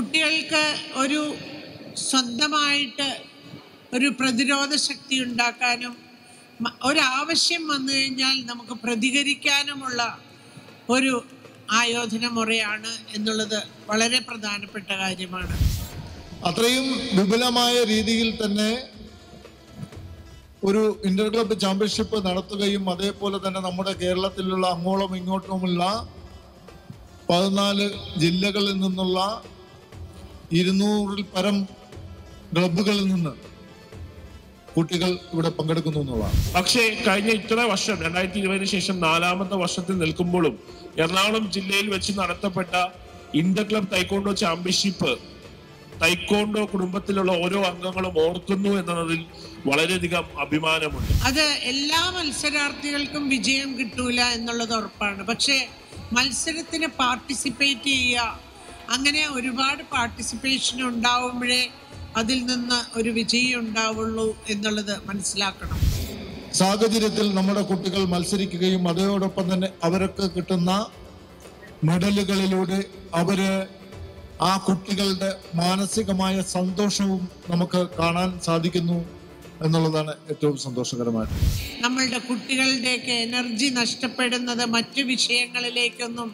കുട്ടികൾക്ക് ഒരു സ്വന്തമായിട്ട് ഒരു പ്രതിരോധ ശക്തി ഉണ്ടാക്കാനും ഒരാവശ്യം വന്നു കഴിഞ്ഞാൽ നമുക്ക് പ്രതികരിക്കാനുമുള്ള ഒരു ആയോധന മുറയാണ് എന്നുള്ളത് വളരെ പ്രധാനപ്പെട്ട കാര്യമാണ്. അത്രയും വിപുലമായ രീതിയിൽ തന്നെ ഒരു ഇന്റർ ക്ലബ്ബ് ചാമ്പ്യൻഷിപ്പ് നടത്തുകയും അതേപോലെ തന്നെ നമ്മുടെ കേരളത്തിലുള്ള അങ്ങോളം ഇങ്ങോട്ടുമുള്ള 14 ജില്ലകളിൽ നിന്നുള്ള 200-ൽ പരം ക്ലബ്ബുകളിൽ നിന്ന് കുട്ടികൾ ഇവിടെ പങ്കെടുക്കുന്നു എന്നുള്ളതാണ്. പക്ഷേ കഴിഞ്ഞ ഇത്ര വർഷം 2020 ശേഷം 4ാമത്തെ വർഷത്തിൽ നിൽക്കുമ്പോഴും എറണാകുളം ജില്ലയിൽ വെച്ച് നടത്തപ്പെട്ട inter club taekwondo championship taekwondo കുടുംബത്തിലുള്ള ഓരോ അംഗങ്ങളും ഓർക്കുന്നു എന്നതിൽ വളരെയധികം അഭിമാനമുണ്ട്. അത് എല്ലാ മത്സരാർത്ഥികൾക്കും വിജയം കിട്ടൂല എന്നുള്ളത് ഉറപ്പാണ്. പക്ഷേ മത്സരത്തിന് പാർട്ടിസിപ്പേറ്റ് ചെയ്യുക, അങ്ങനെ ഒരുപാട് പാർട്ടിസിപ്പേഷൻ ഉണ്ടാവുമ്പോഴേ അതിൽ നിന്ന് ഒരു വിജയം ഉണ്ടാവുള്ളൂ എന്നുള്ളത് മനസ്സിലാക്കണം. സാഹചര്യത്തിൽ നമ്മുടെ കുട്ടികൾ മത്സരിക്കുകയും അതോടൊപ്പം തന്നെ അവർക്ക് കിട്ടുന്ന മെഡലുകളിലൂടെ അവര് ആ കുട്ടികളുടെ മാനസികമായ സന്തോഷവും നമുക്ക് കാണാൻ സാധിക്കുന്നു എന്നുള്ളതാണ് ഏറ്റവും സന്തോഷകരമായിട്ട്. നമ്മളുടെ കുട്ടികളുടെയൊക്കെ എനർജി നഷ്ടപ്പെടുന്നത് മറ്റു വിഷയങ്ങളിലേക്കൊന്നും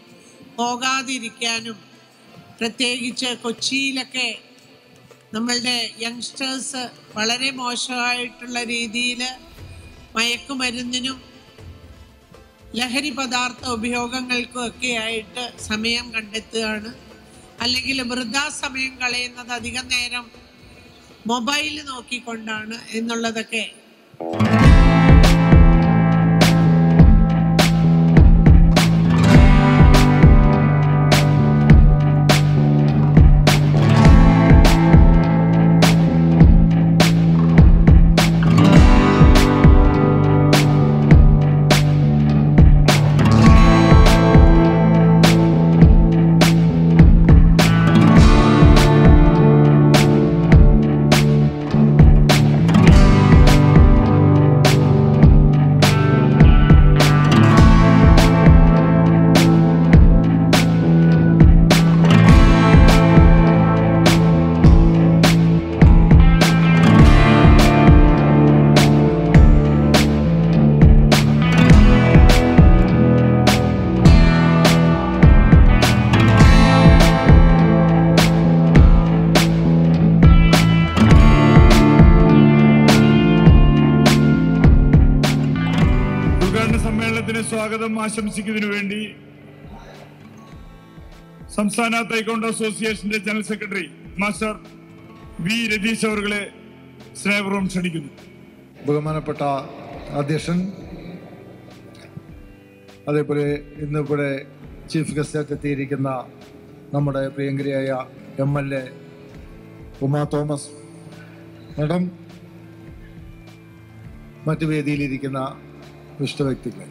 പോകാതിരിക്കാനും, പ്രത്യേകിച്ച് കൊച്ചിയിലൊക്കെ നമ്മളുടെ യങ്സ്റ്റേഴ്സ് വളരെ മോശമായിട്ടുള്ള രീതിയിൽ മയക്കുമരുന്നിനും ലഹരി പദാർത്ഥ ഉപയോഗങ്ങൾക്കും ഒക്കെ ആയിട്ട് സമയം കണ്ടെത്തുകയാണ്. അല്ലെങ്കിൽ വൃഥാസമയം കളയുന്നത് അധികം നേരം മൊബൈൽ നോക്കിക്കൊണ്ടാണ് എന്നുള്ളതൊക്കെ സ്വാഗതം ആശംസിക്കുന്നതിനു വേണ്ടി സംസ്ഥാന തൈക്കോണ്ടോ അസോസിയേഷന്റെ general secretary master V Ratheesh അവരെ സ്നേഹപൂർവ്വം ക്ഷണിക്കുന്നു. ബഹുമാനപ്പെട്ട അധ്യക്ഷൻ, അതേപോലെ ഇന്നിവിടെ ചീഫ് ഗസ്റ്റായിട്ട് എത്തിയിരിക്കുന്ന നമ്മുടെ പ്രിയങ്കരിയായ MLA ഉമാ തോമസ് മാഡം, മറ്റു വേദിയിലിരിക്കുന്ന വിശിഷ്ട വ്യക്തികൾ,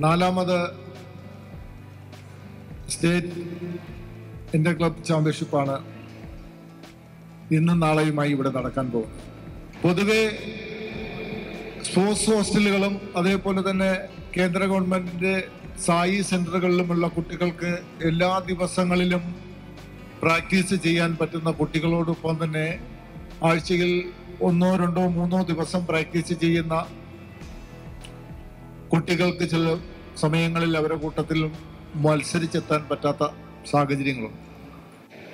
4ാമത് സ്റ്റേറ്റ് ഇന്റർ ക്ലബ് ചാമ്പ്യൻഷിപ്പാണ് ഇന്നും നാളെയുമായി ഇവിടെ നടക്കാൻ പോകുന്നത്. പൊതുവെ സ്പോർട്സ് ഹോസ്റ്റലുകളും അതേപോലെ തന്നെ കേന്ദ്ര ഗവൺമെന്റിന്റെ സായി സെന്ററുകളിലുമുള്ള കുട്ടികൾക്ക് എല്ലാ ദിവസങ്ങളിലും പ്രാക്ടീസ് ചെയ്യാൻ പറ്റുന്ന കുട്ടികളോടൊപ്പം തന്നെ ആഴ്ചയിൽ 1, 2, 3 ദിവസം പ്രാക്ടീസ് ചെയ്യുന്ന കുട്ടികൾക്ക് ചില സമയങ്ങളിൽ അവരുടെ കൂട്ടത്തിൽ മത്സരിച്ചെത്താൻ പറ്റാത്ത സാഹചര്യങ്ങളുണ്ട്.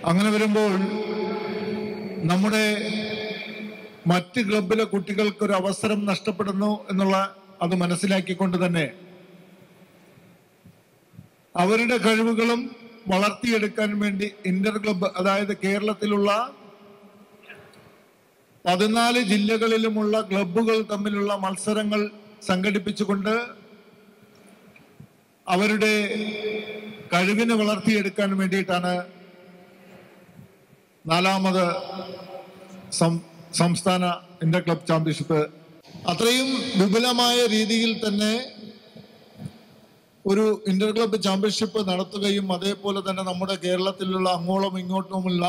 അങ്ങനെ വരുമ്പോൾ നമ്മുടെ മറ്റ് ക്ലബിലെ കുട്ടികൾക്ക് ഒരു അവസരം നഷ്ടപ്പെടുന്നു എന്നുള്ള അത് മനസ്സിലാക്കിക്കൊണ്ട് തന്നെ അവരുടെ കഴിവുകളും വളർത്തിയെടുക്കാൻ വേണ്ടി ഇന്റർ ക്ലബ്ബ്, അതായത് കേരളത്തിലുള്ള 14 ജില്ലകളിലുമുള്ള ക്ലബ്ബുകൾ തമ്മിലുള്ള മത്സരങ്ങൾ സംഘടിപ്പിച്ചുകൊണ്ട് അവരുടെ കഴിവിനെ വളർത്തിയെടുക്കാൻ വേണ്ടിയിട്ടാണ് 4ാമത് സംസ്ഥാന ഇന്റർ ക്ലബ് ചാമ്പ്യൻഷിപ്പ്. അത്രയും വിപുലമായ രീതിയിൽ തന്നെ ഒരു ഇന്റർ ക്ലബ്ബ് ചാമ്പ്യൻഷിപ്പ് നടത്തുകയും അതേപോലെ തന്നെ നമ്മുടെ കേരളത്തിലുള്ള അങ്ങോളം ഇങ്ങോട്ടുമുള്ള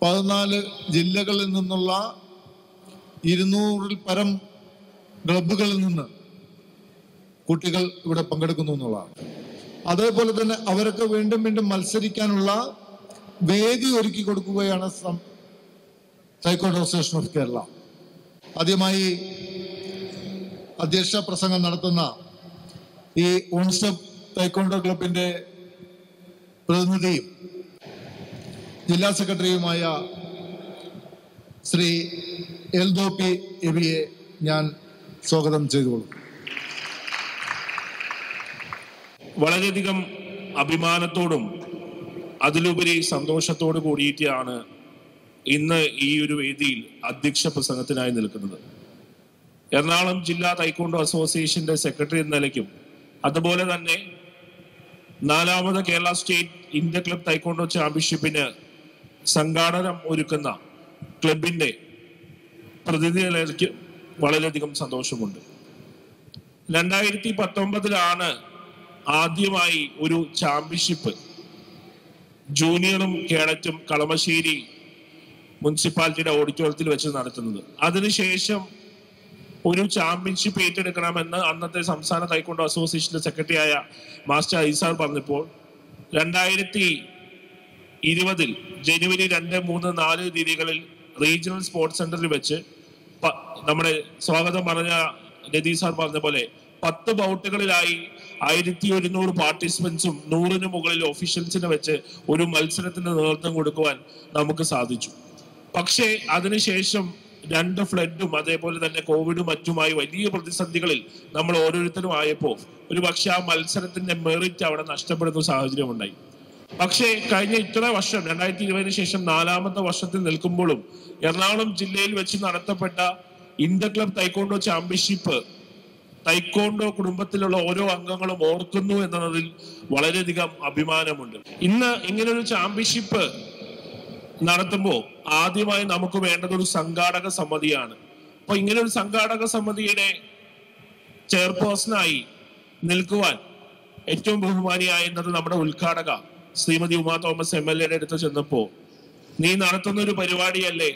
14 ജില്ലകളിൽ നിന്നുള്ള 200-ൽ പരം ക്ലബ്ബുകളിൽ നിന്ന് കുട്ടികൾ ഇവിടെ പങ്കെടുക്കുന്നു എന്നുള്ളതാണ്. അതേപോലെ തന്നെ അവർക്ക് വീണ്ടും വീണ്ടും മത്സരിക്കാനുള്ള വേദി ഒരുക്കി കൊടുക്കുകയാണ് തൈക്കോണ്ടോ അസോസിയേഷൻ ഓഫ് കേരള. ആദ്യമായി അധ്യക്ഷ പ്രസംഗം നടത്തുന്ന ഈ ഓൺസ്റ്റെപ്പ് തൈക്കോണ്ടോ ക്ലബിന്റെ പ്രതിനിധിയും ജില്ലാ സെക്രട്ടറിയുമായ ശ്രീ എൽദോപി എബിയെ ഞാൻ സ്വാഗതം ചെയ്തുകൊള്ളും. വളരെയധികം അഭിമാനത്തോടും അതിലുപരി സന്തോഷത്തോടു കൂടിയിട്ടാണ് ഇന്ന് ഈ ഒരു വേദിയിൽ അധ്യക്ഷ പ്രസംഗത്തിനായി നിൽക്കുന്നത്. എറണാകുളം ജില്ലാ തൈക്കോണ്ടോ അസോസിയേഷന്റെ സെക്രട്ടറി എന്ന നിലയ്ക്കും അതുപോലെ തന്നെ 4ാമത് Kerala state India club taekwondo ചാമ്പ്യൻഷിപ്പിന് സംഘാടനം ഒരുക്കുന്ന ക്ലബിന്റെ പ്രതിനിധി നിലയ്ക്ക് വളരെയധികം സന്തോഷമുണ്ട്. 2019 ആദ്യമായി ഒരു ചാമ്പ്യൻഷിപ്പ് ജൂനിയറും കേഡറ്റും കളമശ്ശേരി മുനിസിപ്പാലിറ്റിയുടെ ഓഡിറ്റോറിയത്തിൽ വെച്ച് നടത്തുന്നത്. അതിനുശേഷം ഒരു ചാമ്പ്യൻഷിപ്പ് ഏറ്റെടുക്കണമെന്ന് അന്നത്തെ സംസ്ഥാന തൈക്കോണ്ടോ അസോസിയേഷന്റെ സെക്രട്ടറിയായ മാസ്റ്റർ ഐസാർ പറഞ്ഞപ്പോൾ 2020 ജനുവരി 2, 3, 4 തീയതികളിൽ റീജിയണൽ സ്പോർട്സ് സെന്ററിൽ വെച്ച് നമ്മുടെ സ്വാഗതം പറഞ്ഞ രതീഷ് സാർ പറഞ്ഞ പോലെ 10 ബൗട്ടുകളിലായി 1100 പാർട്ടിസിപ്പൻസും 100-ന് മുകളിൽ ഒഫീഷ്യൽസിനെ വെച്ച് ഒരു മത്സരത്തിന് നേതൃത്വം കൊടുക്കുവാൻ നമുക്ക് സാധിച്ചു. പക്ഷേ അതിനുശേഷം 2 ഫ്ലഡും അതേപോലെ തന്നെ കോവിഡും മറ്റുമായി വലിയ പ്രതിസന്ധികളിൽ നമ്മൾ ഓരോരുത്തരും ആയപ്പോൾ ഒരു പക്ഷെ ആ മത്സരത്തിന്റെ മെറിറ്റ് അവിടെ നഷ്ടപ്പെടുന്ന സാഹചര്യം ഉണ്ടായി. പക്ഷേ കഴിഞ്ഞ ഇത്ര വർഷം 2020 ശേഷം 4ാമത്തെ വർഷത്തിൽ നിൽക്കുമ്പോഴും എറണാകുളം ജില്ലയിൽ വെച്ച് നടത്തപ്പെട്ട India club taekwondo championship taekwondo കുടുംബത്തിലുള്ള ഓരോ അംഗങ്ങളും ഓർക്കുന്നു എന്നതിൽ വളരെയധികം അഭിമാനമുണ്ട്. ഇന്ന് ഇങ്ങനൊരു ചാമ്പ്യൻഷിപ്പ് നടത്തുമ്പോൾ ആദ്യമായി നമുക്ക് വേണ്ടത് ഒരു സംഘാടക സമിതിയാണ്. അപ്പൊ ഇങ്ങനൊരു സംഘാടക സമിതിയുടെ ചെയർപേഴ്സണായി നിൽക്കുവാൻ ഏറ്റവും ബഹുമാനിയായിരുന്നത് നമ്മുടെ ഉദ്ഘാടക ശ്രീമതി ഉമാ തോമസ് MLA അടുത്ത് ചെന്നപ്പോ, നീ നടത്തുന്ന ഒരു പരിപാടിയല്ലേ,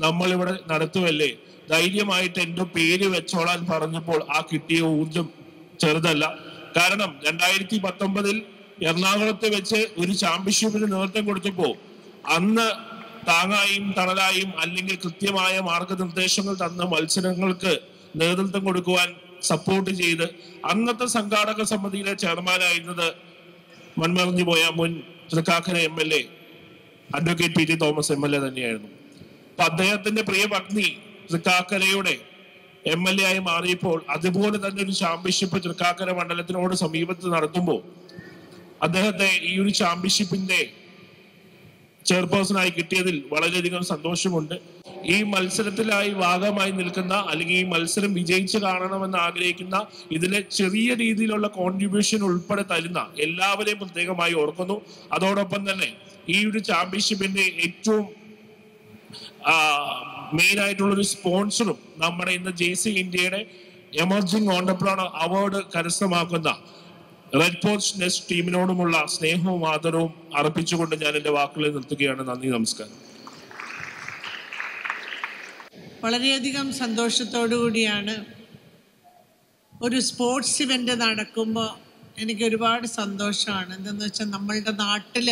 നമ്മളിവിടെ നടത്തുമല്ലേ, ധൈര്യമായിട്ട് എൻ്റെ പേര് വെച്ചോളാൻ പറഞ്ഞപ്പോൾ ആ കിട്ടിയ ഊർജം ചെറുതല്ല. കാരണം 2019 എറണാകുളത്ത് വെച്ച് ഒരു ചാമ്പ്യൻഷിപ്പിന് നേതൃത്വം കൊടുത്തപ്പോ അന്ന് താങ്ങായും തണലായും അല്ലെങ്കിൽ കൃത്യമായ മാർഗനിർദ്ദേശങ്ങൾ തന്ന മത്സരങ്ങൾക്ക് നേതൃത്വം കൊടുക്കുവാൻ സപ്പോർട്ട് ചെയ്ത് അന്നത്തെ സംഘാടക സമിതിയിലെ ചെയർമാനായിരുന്നത് മൺമറഞ്ഞു പോയ മുൻ Thrikkakara MLA advocate PT Thomas MLA തന്നെയായിരുന്നു. അപ്പൊ അദ്ദേഹത്തിന്റെ പ്രിയ പത്നി തൃക്കാക്കരയുടെ MLA ആയി മാറിയപ്പോൾ അതുപോലെ തന്നെ ഒരു ചാമ്പ്യൻഷിപ്പ് തൃക്കാക്കര മണ്ഡലത്തിനോട് സമീപത്ത് നടത്തുമ്പോൾ അദ്ദേഹത്തെ ഈ ഒരു ചാമ്പ്യൻഷിപ്പിന്റെ ചെയർപേഴ്സണായി കിട്ടിയതിൽ വളരെയധികം സന്തോഷമുണ്ട്. ഈ മത്സരത്തിലായി ഭാഗമായി നിൽക്കുന്ന അല്ലെങ്കിൽ ഈ മത്സരം വിജയിച്ച് കാണണമെന്ന് ആഗ്രഹിക്കുന്ന ഇതിലെ ചെറിയ രീതിയിലുള്ള കോൺട്രിബ്യൂഷൻ ഉൾപ്പെടെ തരുന്ന എല്ലാവരെയും പ്രത്യേകമായി ഓർക്കുന്നു. അതോടൊപ്പം തന്നെ ഈ ഒരു ചാമ്പ്യൻഷിപ്പിന്റെ ഏറ്റവും മെയിൻ ആയിട്ടുള്ള ഒരു സ്പോൺസറും നമ്മുടെ ഇന്ന് JC ഇന്ത്യയുടെ എമർജിംഗ് ഓണ്ടർപ്രണർ അവാർഡ് കരസ്ഥമാക്കുന്ന റെഡ് പോസ്റ്റ് നെസ്റ്റ് ടീമിനോടുമുള്ള സ്നേഹവും ആദരവും അർപ്പിച്ചുകൊണ്ട് ഞാൻ എൻ്റെ വാക്കുകളെ നിർത്തുകയാണ്. നന്ദി, നമസ്കാരം. വളരെയധികം സന്തോഷത്തോടു കൂടിയാണ് ഒരു സ്പോർട്സ് ഇവൻ്റ് നടക്കുമ്പോൾ എനിക്ക് ഒരുപാട് സന്തോഷമാണ്. എന്തെന്ന് വെച്ചാൽ നമ്മളുടെ നാട്ടിൽ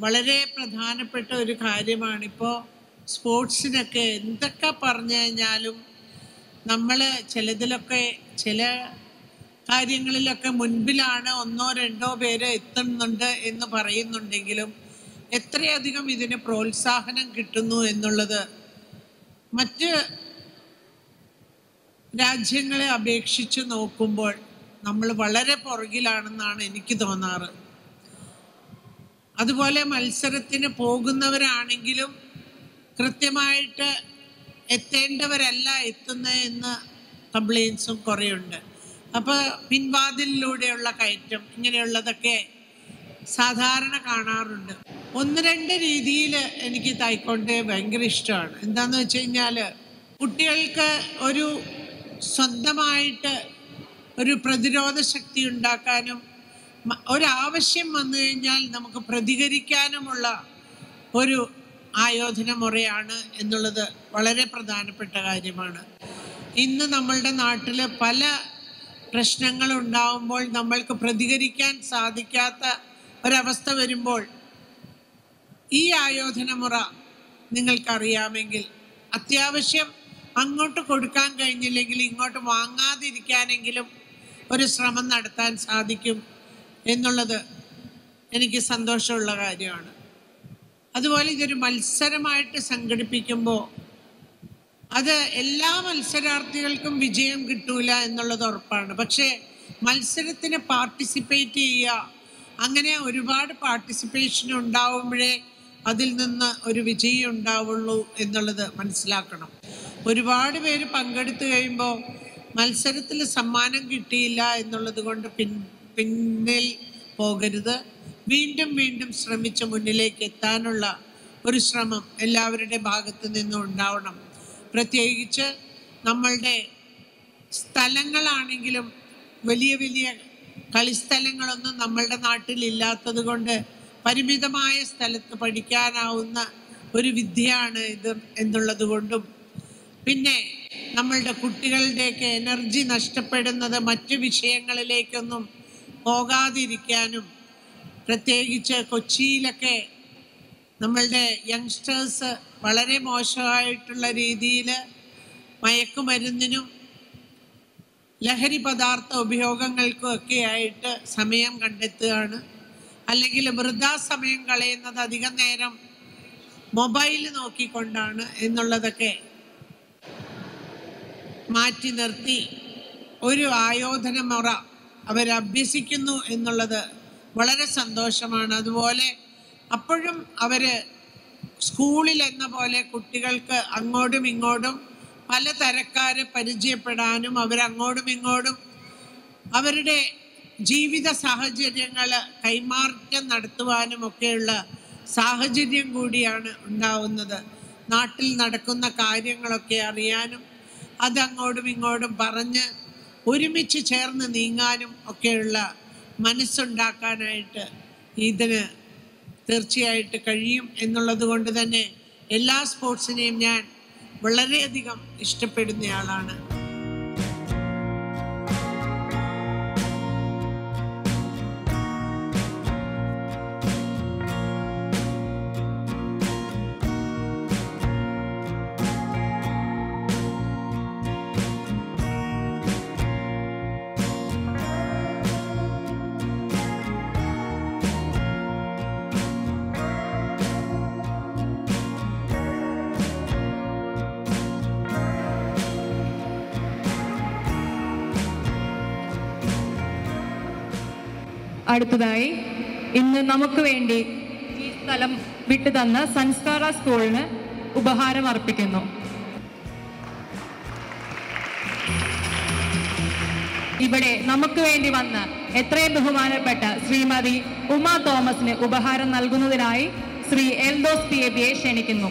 വളരെ പ്രധാനപ്പെട്ട ഒരു കാര്യമാണ്. ഇപ്പോൾ സ്പോർട്സിനൊക്കെ എന്തൊക്കെ പറഞ്ഞു കഴിഞ്ഞാലും നമ്മൾ ചിലതിലൊക്കെ ചില കാര്യങ്ങളിലൊക്കെ മുൻപിലാണ്, 1-2 പേര് എത്തുന്നുണ്ട് എന്ന് പറയുന്നുണ്ടെങ്കിലും എത്രയധികം ഇതിന് പ്രോത്സാഹനം കിട്ടുന്നു എന്നുള്ളത് മറ്റ് രാജ്യങ്ങളെ അപേക്ഷിച്ച് നോക്കുമ്പോൾ നമ്മൾ വളരെ പുറകിലാണെന്നാണ് എനിക്ക് തോന്നാറ്. അതുപോലെ മത്സരത്തിന് പോകുന്നവരാണെങ്കിലും കൃത്യമായിട്ട് എത്തേണ്ടവരല്ല എത്തുന്നതെന്ന് കംപ്ലയിൻസും കുറേയുണ്ട്. അപ്പോൾ പിൻവാതിലിലൂടെയുള്ള കയറ്റം ഇങ്ങനെയുള്ളതൊക്കെ സാധാരണ കാണാറുണ്ട്. 1-2 രീതിയിൽ എനിക്ക് തായ്ക്കൊണ്ടോയെ ഭയങ്കര ഇഷ്ടമാണ്. എന്താന്ന് വെച്ച് കഴിഞ്ഞാൽ കുട്ടികൾക്ക് ഒരു സ്വന്തമായിട്ട് ഒരു പ്രതിരോധ ശക്തി ഉണ്ടാക്കാനും ഒരാവശ്യം വന്നു കഴിഞ്ഞാൽ നമുക്ക് പ്രതികരിക്കാനുമുള്ള ഒരു ആയോധന മുറയാണ് എന്നുള്ളത് വളരെ പ്രധാനപ്പെട്ട കാര്യമാണ്. ഇന്ന് നമ്മളുടെ നാട്ടിൽ പല പ്രശ്നങ്ങൾ ഉണ്ടാവുമ്പോൾ നമ്മൾക്ക് പ്രതികരിക്കാൻ സാധിക്കാത്ത ഒരവസ്ഥ വരുമ്പോൾ ഈ ആയോധന മുറ നിങ്ങൾക്കറിയാമെങ്കിൽ അത്യാവശ്യം അങ്ങോട്ട് കൊടുക്കാൻ കഴിഞ്ഞില്ലെങ്കിൽ ഇങ്ങോട്ട് വാങ്ങാതിരിക്കാനെങ്കിലും ഒരു ശ്രമം നടത്താൻ സാധിക്കും എന്നുള്ളത് എനിക്ക് സന്തോഷമുള്ള കാര്യമാണ്. അതുപോലെ ഇതൊരു മത്സരമായിട്ട് സംഘടിപ്പിക്കുമ്പോൾ അത് എല്ലാ മത്സരാർത്ഥികൾക്കും വിജയം കിട്ടൂല എന്നുള്ളത് ഉറപ്പാണ്. പക്ഷേ മത്സരത്തിന് പാർട്ടിസിപ്പേറ്റ് ചെയ്യുക, അങ്ങനെ ഒരുപാട് പാർട്ടിസിപ്പേഷൻ ഉണ്ടാവുമ്പോഴേ അതിൽ നിന്ന് ഒരു വിജയം ഉണ്ടാവുള്ളൂ എന്നുള്ളത് മനസ്സിലാക്കണം. ഒരുപാട് പേര് പങ്കെടുത്തു കഴിയുമ്പോൾ മത്സരത്തിൽ സമ്മാനം കിട്ടിയില്ല എന്നുള്ളത് കൊണ്ട് പിന്നിൽ പോകരുത്. വീണ്ടും വീണ്ടും ശ്രമിച്ച് മുന്നിലേക്ക് എത്താനുള്ള ഒരു ശ്രമം എല്ലാവരുടെ ഭാഗത്തു നിന്നും ഉണ്ടാവണം. പ്രത്യേകിച്ച് നമ്മളുടെ സ്ഥലങ്ങളാണെങ്കിലും വലിയ വലിയ കളിസ്ഥലങ്ങളൊന്നും നമ്മളുടെ നാട്ടിലില്ലാത്തത് കൊണ്ട് പരിമിതമായ സ്ഥലത്ത് പഠിക്കാനാവുന്ന ഒരു വിദ്യയാണ് ഇത് എന്നുള്ളത് കൊണ്ടും, പിന്നെ നമ്മളുടെ കുട്ടികളുടെയൊക്കെ എനർജി നഷ്ടപ്പെടുന്നത് മറ്റു വിഷയങ്ങളിലേക്കൊന്നും പോകാതിരിക്കാനും, പ്രത്യേകിച്ച് കൊച്ചിയിലൊക്കെ നമ്മളുടെ യങ്സ്റ്റേഴ്സ് വളരെ മോശമായിട്ടുള്ള രീതിയിൽ മയക്കുമരുന്നിനും ലഹരി പദാർത്ഥ ഉപയോഗങ്ങൾക്കും ഒക്കെ ആയിട്ട് സമയം കണ്ടെത്തുകയാണ്. അല്ലെങ്കിൽ വൃഥാ സമയം കളയുന്നത് അധികം നേരം മൊബൈൽ നോക്കിക്കൊണ്ടാണ് എന്നുള്ളതൊക്കെ മാറ്റി നിർത്തി ഒരു ആയോധന മുറ അവരഭ്യസിക്കുന്നു എന്നുള്ളത് വളരെ സന്തോഷമാണ്. അതുപോലെ അപ്പോഴും അവർ സ്കൂളിൽ എന്ന പോലെ കുട്ടികൾക്ക് അങ്ങോട്ടും ഇങ്ങോട്ടും പലതരക്കാരെ പരിചയപ്പെടാനും അവരങ്ങോട്ടും ഇങ്ങോട്ടും അവരുടെ ജീവിത സാഹചര്യങ്ങൾ കൈമാറ്റം നടത്തുവാനും ഒക്കെയുള്ള സാഹചര്യം കൂടിയാണ് ഉണ്ടാവുന്നത്. നാട്ടിൽ നടക്കുന്ന കാര്യങ്ങളൊക്കെ അറിയാനും അതങ്ങോട്ടും ഇങ്ങോട്ടും പറഞ്ഞ് ഒരുമിച്ച് ചേർന്ന് നീങ്ങാനും ഒക്കെയുള്ള മനസ്സുണ്ടാക്കാനായിട്ട് ഇതിന് തീർച്ചയായിട്ട് കഴിയും എന്നുള്ളത് കൊണ്ട് തന്നെ എല്ലാ സ്പോർട്സിനെയും ഞാൻ വളരെയധികം ഇഷ്ടപ്പെടുന്നയാളാണ്. അടുത്തതായി ഇന്ന് നമുക്ക് വേണ്ടി ഈ സ്ഥലം വിട്ടു തന്ന സംസ്കാര സ്കൂളിന് ഉപഹാരം അർപ്പിക്കുന്നു. ഇവിടെ നമുക്ക് വേണ്ടി വന്ന് എത്രയും ബഹുമാനപ്പെട്ട ശ്രീമതി ഉമ തോമസിന് ഉപഹാരം നൽകുന്നതിനായി ശ്രീ എൽദോസ് PABയെ ക്ഷണിക്കുന്നു.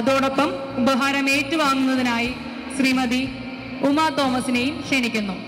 അതോടൊപ്പം ഉപഹാരം ഏറ്റുവാങ്ങുന്നതിനായി ശ്രീമതി ഉമ തോമസിനെയും ക്ഷണിക്കുന്നു.